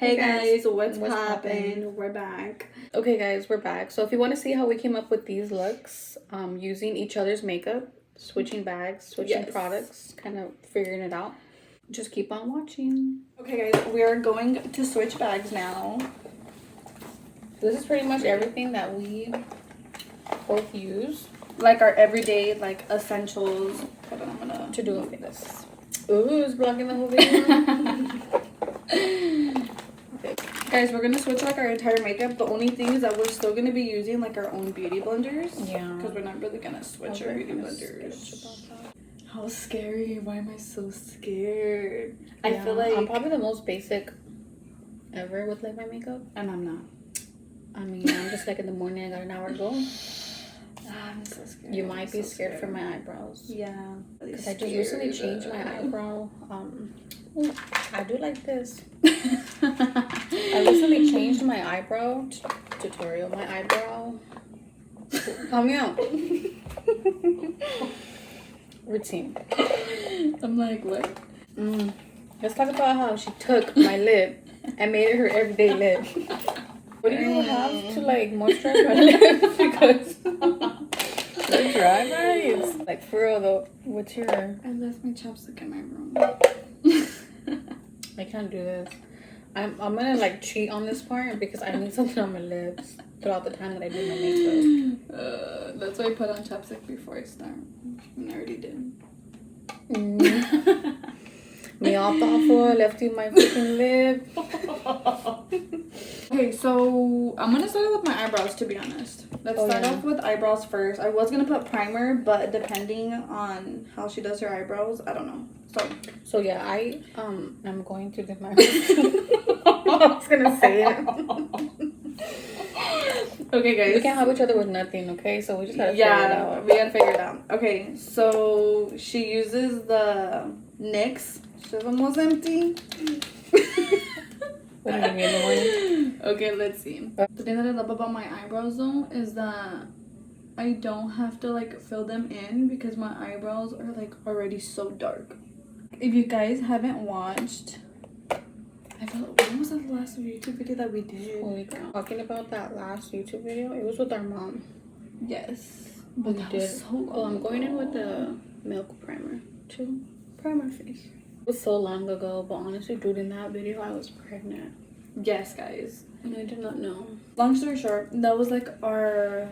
Hey guys, what's poppin'? We're back. Okay guys, we're back. So if you want to see how we came up with these looks, using each other's makeup, switching bags, switching products, kind of figuring it out, just keep on watching. Okay guys, we are going to switch bags now. This is pretty much everything that we both use. Like our everyday, like, essentials. Hold on, I'm gonna to do this. Ooh, it's blocking the whole video. Okay. Guys, we're gonna switch like our entire makeup. The only thing is that we're still gonna be using like our own beauty blenders. Yeah. Because we're not really gonna switch our beauty blenders. How scary. Why am I so scared? Yeah, I feel like I'm probably the most basic ever with like my makeup. And I'm not. I mean, I'm just like in the morning, I got an hour to go. I'm so scared. You might be scared for my eyebrows. Yeah. Because I just recently changed my eyebrow. I do like this. I recently changed my eyebrow tutorial. My eyebrow. Help me out. Routine. I'm like, what? Let's talk about how she took my lip and made it her everyday lip. What do you have to like moisturize my lips? Because they're dry, guys. Like for real though, what's your? I left my chapstick in my room. I can't do this. I'm gonna like cheat on this part because I need something on my lips throughout the time that I do my makeup. That's why I put on chapstick before I start. And I already did. Me all thoughtful, left you my freaking lip. Okay, so I'm gonna start with my eyebrows, to be honest. Let's start off with eyebrows first. I was gonna put primer, but depending on how she does her eyebrows, I don't know. So yeah, I'm going to do my I was gonna say it. Okay guys, we can't help each other with nothing, okay? So we just gotta figure it out. We gotta figure it out. Okay, so she uses the NYX. She's almost empty. What do you mean? Okay, let's see. The thing that I love about my eyebrows though is that I don't have to like fill them in because my eyebrows are like already so dark. If you guys haven't watched, I felt, when was the last YouTube video that we did? Holy cow. Talking about that last YouTube video, it was with our mom. Yes. But that was so long I'm going in with the milk primer to prime my face. It was so long ago, but honestly, dude, in that video, I was pregnant. Yes, guys. And I did not know. Long story short, that was like our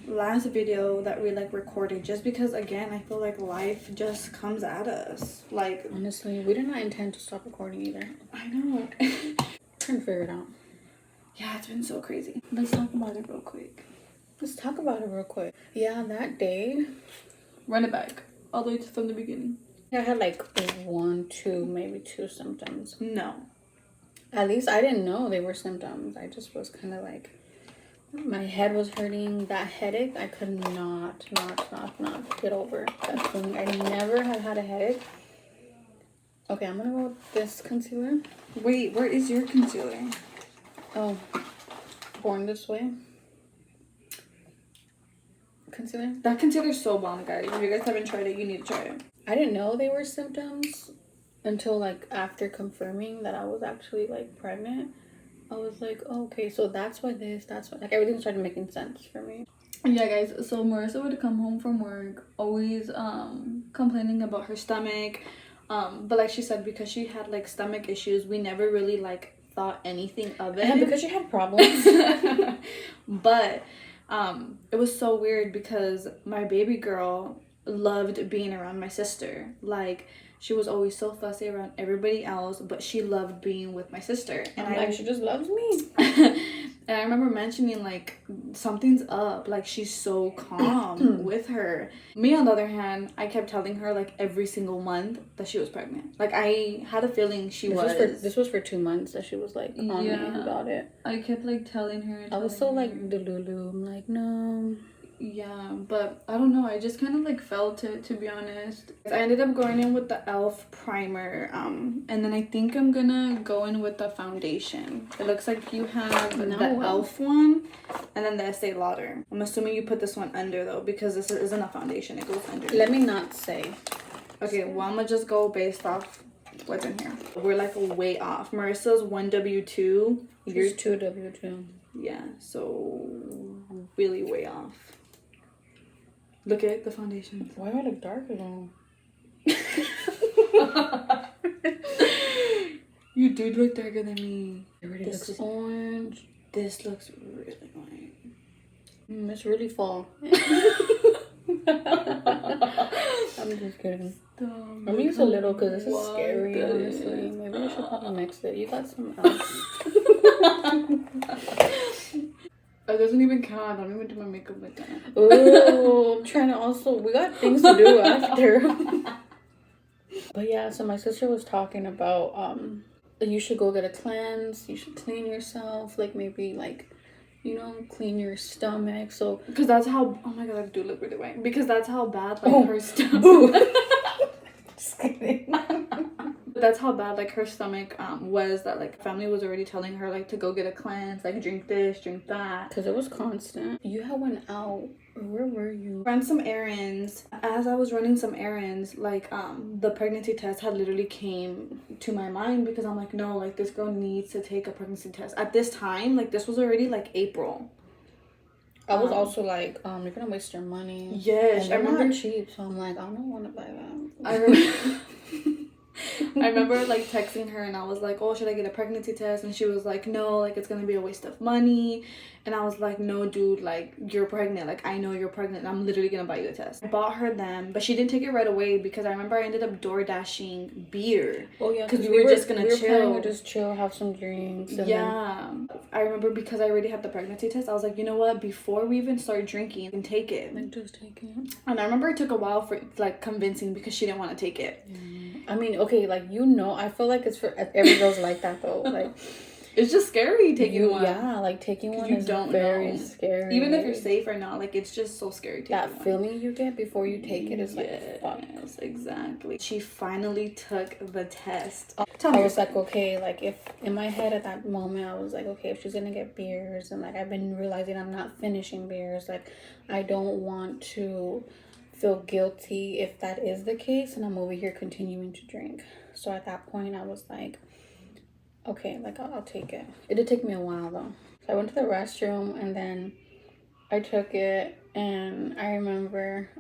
last video that we like recorded, just because again I feel like life just comes at us. Like, honestly, we did not intend to stop recording either. I know. Trying to figure it out. Yeah, it's been so crazy. Let's talk about it real quick. Yeah, that day, run it back all the way from the beginning. I had like 1, 2, maybe 2 symptoms. No, at least I didn't know they were symptoms. I just was kind of like, my head was hurting. That headache, I could not get over. That feeling. I never have had a headache. Okay, I'm gonna go with this concealer. Wait, where is your concealer? Oh, Born This Way concealer. That concealer's so bomb, guys. If you guys haven't tried it, you need to try it. I didn't know they were symptoms until like after confirming that I was actually like pregnant. I was like, oh, okay, so that's why like everything started making sense for me. Yeah, guys, so Marissa would come home from work always complaining about her stomach, but like she said, because she had like stomach issues, we never really like thought anything of it. And because she had problems. But it was so weird because my baby girl loved being around my sister. Like, she was always so fussy around everybody else, but she loved being with my sister. And she just loves me. And I remember mentioning, like, something's up. Like, she's so calm with her. Me, on the other hand, I kept telling her, like, every single month that she was pregnant. Like, I had a feeling this was for 2 months that she was, like, on me about it. I kept, like, telling her. I was so, like, delulu. I'm like, no. Yeah, but I don't know. I just kind of like felt it, to be honest. I ended up going in with the e.l.f. primer, and then I think I'm gonna go in with the foundation. It looks like you have the e.l.f. one and then the Estee Lauder. I'm assuming you put this one under though, because this isn't a foundation. It goes under. Let me not say. Okay, well, I'm gonna just go based off what's in here. We're like way off. Marissa's 1W2. Yours 2W2. Yeah, so really way off. Look at the foundation. Why do I look darker though? You do look darker than me. It really looks orange. This looks really white. It's really fall. I'm just kidding. I'm gonna use a little because this is scary, honestly. Maybe I should probably mix it. You got some else. It doesn't even count. I don't even do my makeup like that. Oh, I'm trying to also... We got things to do after. But yeah, so my sister was talking about... you should go get a cleanse. You should clean yourself. Like, maybe, like... You know, clean your stomach. So... Because that's how... Oh my god, I do look really white. Because that's how bad, like, her stomach... Just kidding. That's how bad, like, her stomach was, that, like, family was already telling her, like, to go get a cleanse, like, drink this, drink that. Because it was constant. You had went out. Where were you? Ran some errands. As I was running some errands, like, the pregnancy test had literally came to my mind, because I'm like, no, like, this girl needs to take a pregnancy test. At this time, like, this was already, like, April. I was also like, you're gonna waste your money. Yes, I remember cheap, so I'm like, I don't want to buy that. I remember like texting her and I was like, oh, should I get a pregnancy test? And she was like, no, like it's gonna be a waste of money. And I was like, no, dude, like you're pregnant. Like I know you're pregnant. I'm literally gonna buy you a test. I bought her them, but she didn't take it right away because I remember I ended up door dashing beer. Oh yeah, because we were just gonna chill. We were just chill, have some drinks. Yeah, I remember because I already had the pregnancy test. I was like, you know what? Before we even start drinking, and take it. Like just take it. And I remember it took a while for like convincing because she didn't want to take it. I mean, okay, like I feel like it's for every girl's like that though. Like it's just scary taking one. Yeah, like taking one is very scary. Even if you're safe or not, like it's just so scary taking that feeling you get before you take it is like fuck. Yes, exactly. She finally took the test. I was like, okay, like if in my head at that moment I was like, okay, if she's gonna get beers, and like I've been realizing I'm not finishing beers, like I don't want to feel guilty if that is the case and I'm over here continuing to drink. So at that point I was like, okay, like I'll take it. It did take me a while though. So I went to the restroom and then I took it, and I remember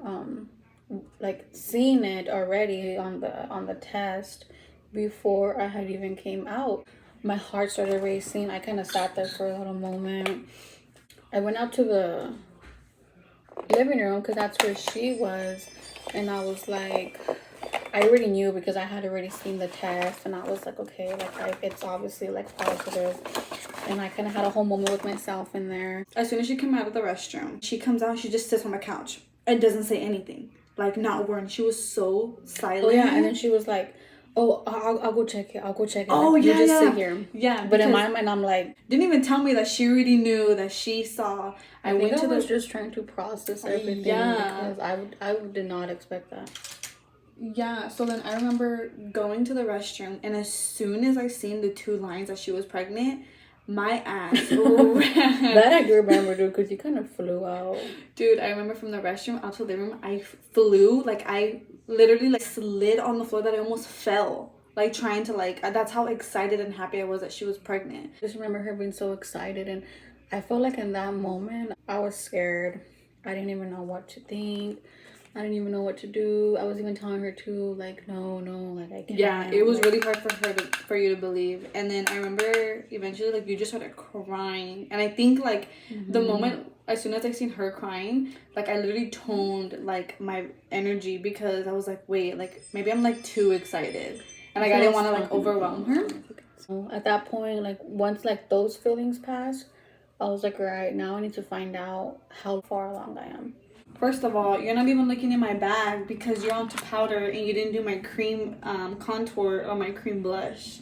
like seeing it already on the test before I had even came out. My heart started racing. I kind of sat there for a little moment. I went out to the living room because that's where she was, and I was like, I already knew because I had already seen the test, and I was like, okay, like it's obviously like positive. And I kind of had a whole moment with myself in there. As soon as she came out of the restroom, she comes out, she just sits on the couch and doesn't say anything, like not a word. She was so silent. Oh yeah, and then she was like, oh, I'll go check it. Oh like, yeah, you just sit here. Yeah, but in my mind, I'm like, didn't even tell me that she already knew, that she saw. I was just trying to process everything. Yeah, because I did not expect that. Yeah, so then I remember going to the restroom, and as soon as I seen the 2 lines that she was pregnant, my ass ran. That I do remember, dude, because you kind of flew out. Dude, I remember from the restroom out to the room, I flew. Like, I literally, like, slid on the floor that I almost fell. Like, trying to, like, that's how excited and happy I was that she was pregnant. I just remember her being so excited, and I felt like in that moment, I was scared. I didn't even know what to think. I didn't even know what to do. I was even telling her to, like, no, like, I can't. Yeah, it was really hard for you to believe. And then I remember eventually, like, you just started crying. And I think, like, the moment, as soon as I seen her crying, like, I literally toned, like, my energy, because I was like, wait, like, maybe I'm, like, too excited. And, like, I didn't want to, like, overwhelm her. So at that point, like, once, like, those feelings passed, I was like, all right, now I need to find out how far along I am. First of all, you're not even looking in my bag because you're onto powder and you didn't do my cream contour or my cream blush.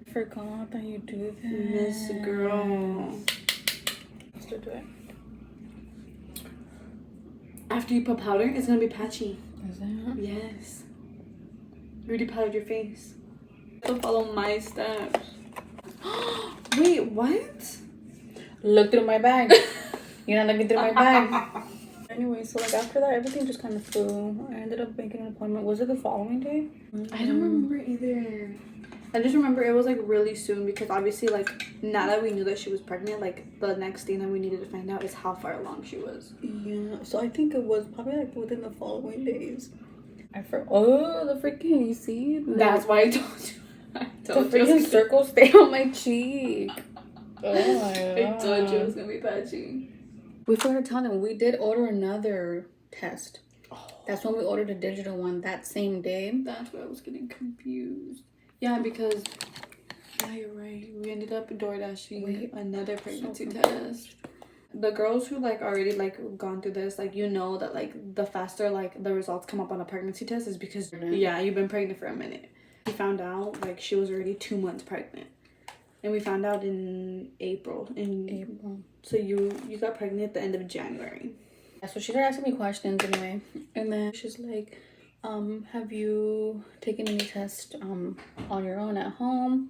I forgot that you do that. Miss girl. Let's do it. After you put powder, it's going to be patchy. Is that? Yes. You already powdered your face. So follow my steps. Wait, what? Look through my bag. You're not looking through my bag. Anyway, so like after that, everything just kind of flew. I ended up making an appointment. Was it the following day? I don't remember either. I just remember it was like really soon because obviously like now that we knew that she was pregnant, like the next thing that we needed to find out is how far along she was. Yeah, so I think it was probably like within the following days. Oh, the freaking, you see? That's why I told you. I told the you. freaking circle stayed on my cheek. Oh my god. I told you it was gonna be patchy. We forgot to tell them we did order another test. Oh. That's when we ordered a digital one that same day. That's why I was getting confused. Yeah, because yeah, you're right. We ended up door dashing another pregnancy test. The girls who like already like gone through this, like you know that like the faster like the results come up on a pregnancy test is because yeah, you've been pregnant for a minute. We found out like she was already 2 months pregnant, and we found out in April. So you got pregnant at the end of January. Yeah, so she started asking me questions anyway, and then she's like, have you taken any tests on your own at home?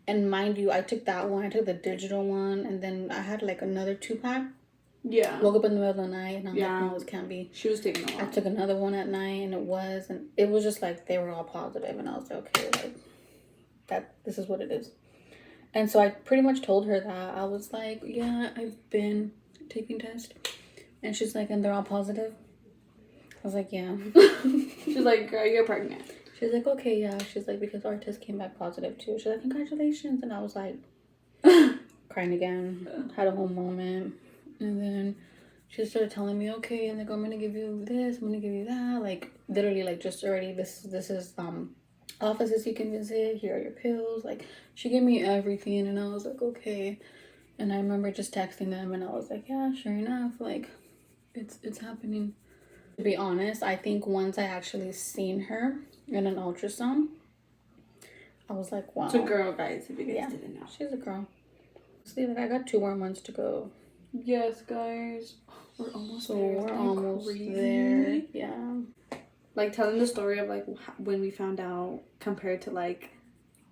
And mind you, I took that one. I took the digital one, and then I had like another 2-pack. Yeah. Woke up in the middle of the night, and I was like, no, this can't be. She was taking a lot. I took another one at night, and it was just like they were all positive, and I was like, okay, like this is what it is. And so I pretty much told her that. I was like, yeah, I've been taking tests, and she's like, and they're all positive. I was like, yeah. She's like, girl, you're pregnant. She's like, okay, yeah. She's like, because our test came back positive too. She's like, congratulations. And I was like, crying again. Had a whole moment. And then she started telling me, okay, and like, I'm going to give you this. I'm going to give you that. Like, literally, like, just already, this is, offices you can visit. Here are your pills. Like, she gave me everything. And I was like, okay. And I remember just texting them. And I was like, yeah, sure enough. Like, it's happening. To be honest, I think once I actually seen her in an ultrasound, I was like, wow. It's a girl, guys, if you guys didn't know. She's a girl. See, like, I got 2 more months to go. Yes, guys. We're almost there. We're almost there. Yeah. Like, telling the story of, like, when we found out compared to, like,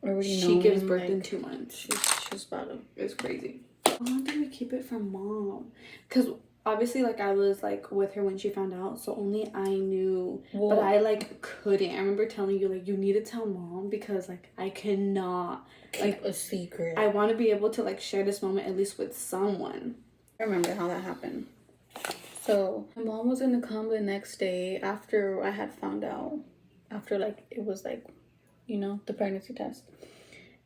already she gives birth like, in 2 months. She's about to. It's crazy. How long did we keep it from mom? Because obviously, like, I was, like, with her when she found out, so only I knew. Well, but I, like, couldn't. I remember telling you, like, you need to tell mom because, like, I cannot. Keep a secret. I want to be able to, like, share this moment at least with someone. I remember how that happened. So, my mom was going to come the next day after I had found out. After, like, it was, like, you know, the pregnancy test.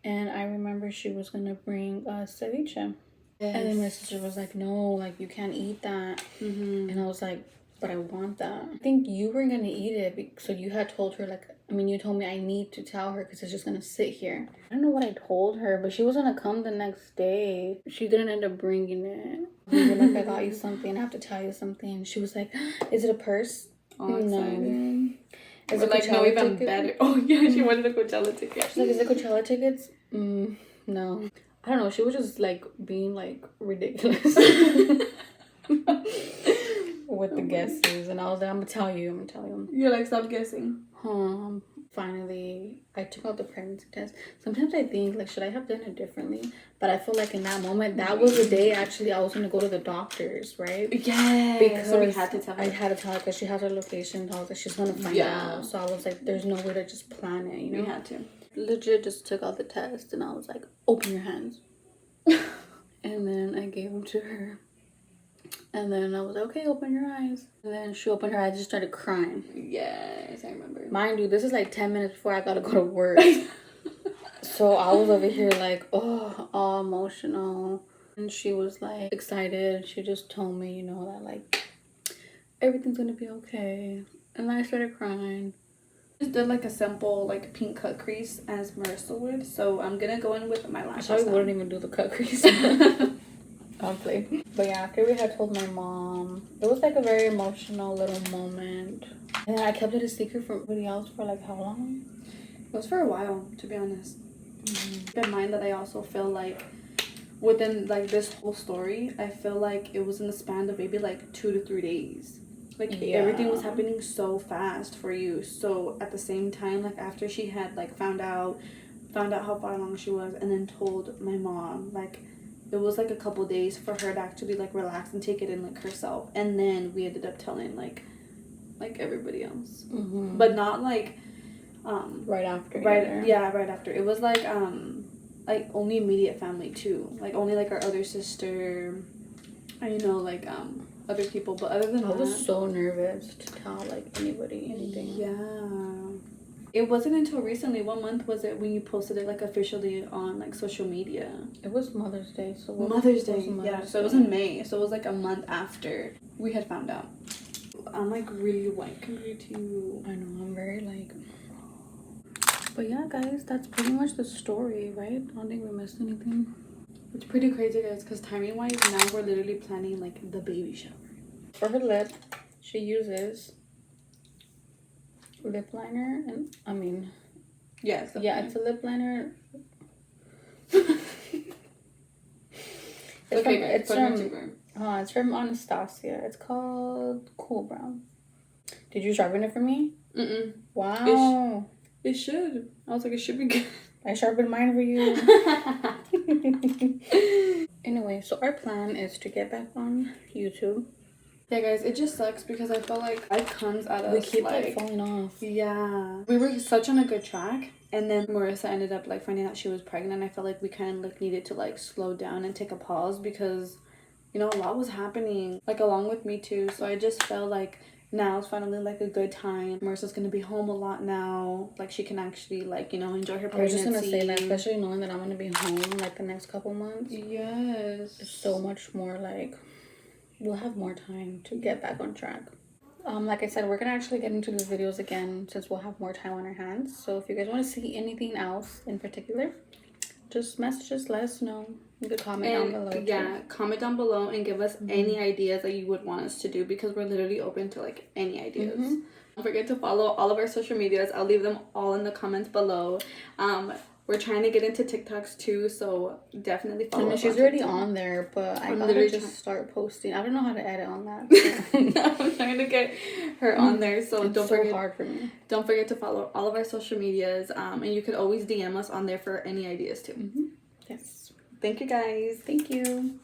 And I remember she was going to bring ceviche. Yes. And then my sister was like, no, like, you can't eat that. And I was like, but I want that. I think you were going to eat it. So you had told her, like, I mean, you told me I need to tell her because it's just going to sit here. I don't know what I told her, but she was going to come the next day. She didn't end up bringing it. We were like, I got you something. I have to tell you something. She was like, is it a purse? Oh, exciting. Is it like, no, even better. Oh, yeah, she wanted a Coachella ticket. She's like, is it Coachella tickets? No. I don't know. She was just, like, being, like, ridiculous. With the guesses. And I was like, I'm going to tell you. You're like, stop guessing. Finally, I took out the pregnancy test. Sometimes I think, like, should I have done it differently? But I feel like in that moment, that was the day, actually, I was going to go to the doctor's, right? Yeah. Because so we had to tell her. I had to tell her because she has her location. I was like, she's going to find out. So I was like, there's no way to just plan it, you know? We had to. Legit just took out the test. And I was like, open your hands. And then I gave them to her. And then I was like, okay, open your eyes. And then she opened her eyes and just started crying. Yes, I remember. Mind you, this is like 10 minutes before I gotta go to work. So I was over here like, oh, all emotional. And she was like excited. She just told me, you know, that like everything's gonna be okay. And I started crying. Just did like a simple like pink cut crease as Marissa would. So I'm gonna go in with my lashes. I probably wouldn't even do the cut crease. I'll play. But yeah, after we had told my mom, it was like a very emotional little moment. And I kept it a secret from everybody else for like how long? It was for a while, to be honest. Keep in mind that I also feel like within like this whole story, I feel like it was in the span of maybe like 2 to 3 days. Like everything was happening so fast for you. So at the same time, like after she had like found out how far along she was, and then told my mom, like it was like a couple days for her to actually like relax and take it in like herself, and then we ended up telling like everybody else, but not like right after. Right after. It was like only immediate family too, like only like our other sister, and, you know, like other people. But other than I was so nervous to tell like anybody anything. Yeah, it wasn't until recently. What month was it when you posted it like officially on like social media? It was Mother's Day. So Mother's Day. Yeah, so it was in May, so it was like a month after we had found out. I'm like really white compared to you. I know, I'm very like. But yeah, guys, that's pretty much the story, right? I don't think we missed anything. It's pretty crazy, guys, because timing wise, now we're literally planning like the baby shower. For her lip, she uses lip liner, and I mean, yes, it's a lip liner. It's from Anastasia. It's called Cool Brown. Did you sharpen it for me? Wow. It should. I was like, it should be good. I sharpened mine for you. Anyway, so our plan is to get back on YouTube. Yeah, guys, it just sucks because I feel like life comes at us. We keep like falling off. Yeah. We were such on a good track. And then Marissa ended up like finding out she was pregnant. I felt like we kind of like needed to like slow down and take a pause because, you know, a lot was happening, like along with me too. So I just felt like now it's finally like a good time. Marissa's gonna be home a lot now. Like she can actually like, you know, enjoy her pregnancy. I was just gonna say that, especially knowing that I'm gonna be home like the next couple months. Yes. It's so much more like we'll have more time to get back on track. Like I said, we're gonna actually get into these videos again since we'll have more time on our hands. So if you guys want to see anything else in particular, just message us, let us know. You could comment down below. Yeah, comment down below and give us any ideas that you would want us to do, because we're literally open to like any ideas. Don't forget to follow all of our social medias. I'll leave them all in the comments below. We're trying to get into TikToks too, so definitely follow. I mean, she's already on there, but I gotta just start posting. I don't know how to edit on that. So. I'm trying to get her on there, so it's don't forget. Hard for me. Don't forget to follow all of our social medias, and you could always DM us on there for any ideas too. Yes. Thank you, guys. Thank you.